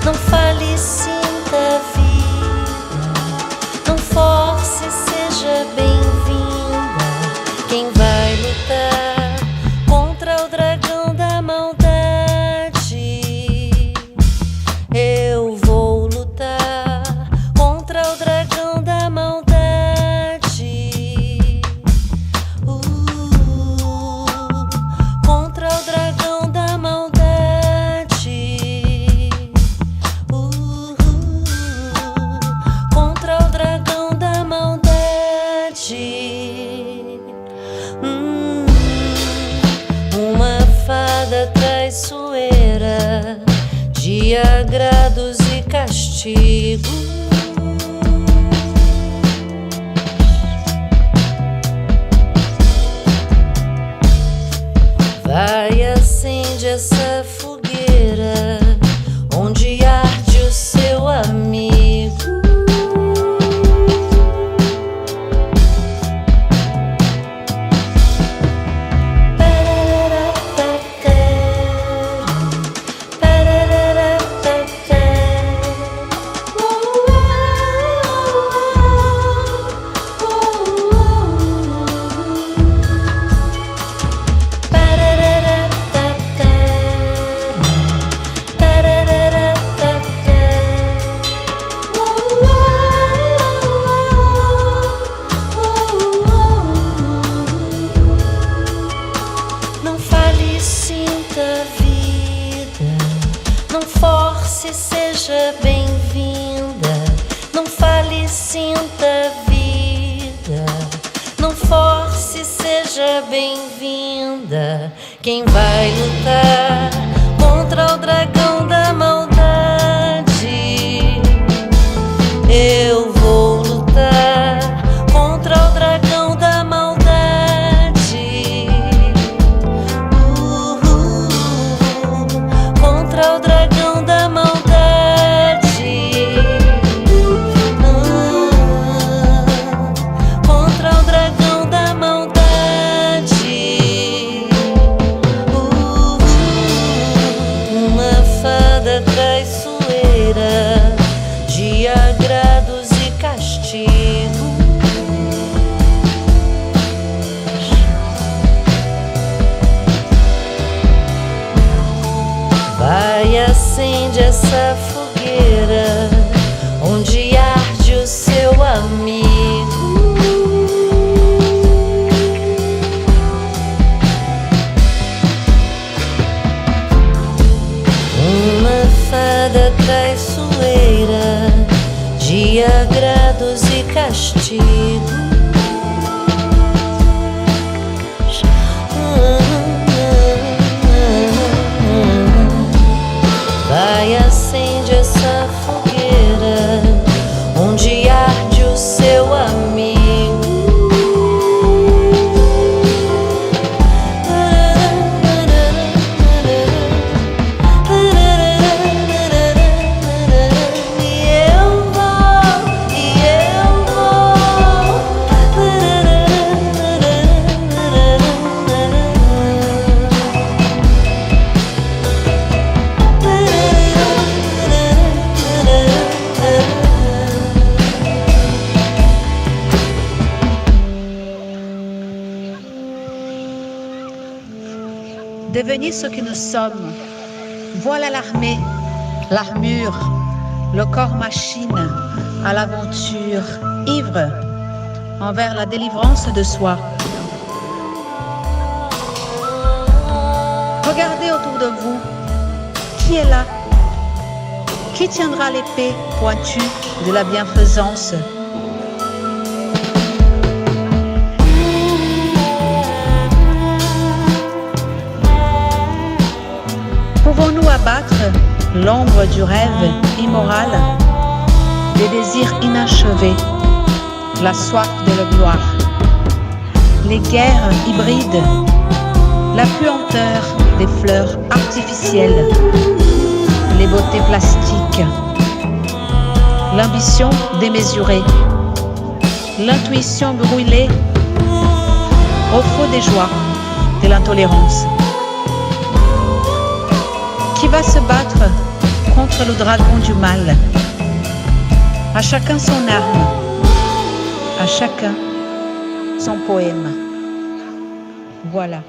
Não fale, sinta a vida. Não force, seja bem-vinda. Quem vai lutar contra o dragão da maldade? Eu vou lutar contra o dragão da maldade. Contra o dragão da maldade. Contra o dragão da maldade. Uma fada traiçoeira de agrados e castigo. Vai, acende essa fogueira onde arde o seu amigo. Não fale, sinta a vida. Não force, seja bem-vinda. Não fale, sinta a vida. Não force, seja bem-vinda. Quem vai lutar contra o dragão da maldade? Eu vou lutar contra o dragão da maldade. Contra o dragão da maldade. Contra o dragão da maldade. Uma fada traiçoeira de agrados e castigo. Vai, acende essa fogueira onde arde o seu amigo. Uma fada traiçoeira de agrados e castigo. Vai, acende essa fogueira onde arde o seu amigo. Devenir ce que nous sommes. Voilà l'armée, l'armure, le corps machine à l'aventure, ivre envers la délivrance de soi. Regardez autour de vous. Qui est là? Qui tiendra l'épée pointue de la bienfaisance? Pouvons-nous abattre l'ombre du rêve immoral, des désirs inachevés, la soif de la gloire, les guerres hybrides, la puanteur des fleurs artificielles, les beautés plastiques, l'ambition démesurée, l'intuition brûlée au feu des joies de l'intolérance? Qui va se battre contre contre le dragon du mal. À chacun son arme, à chacun son poème. Voilà.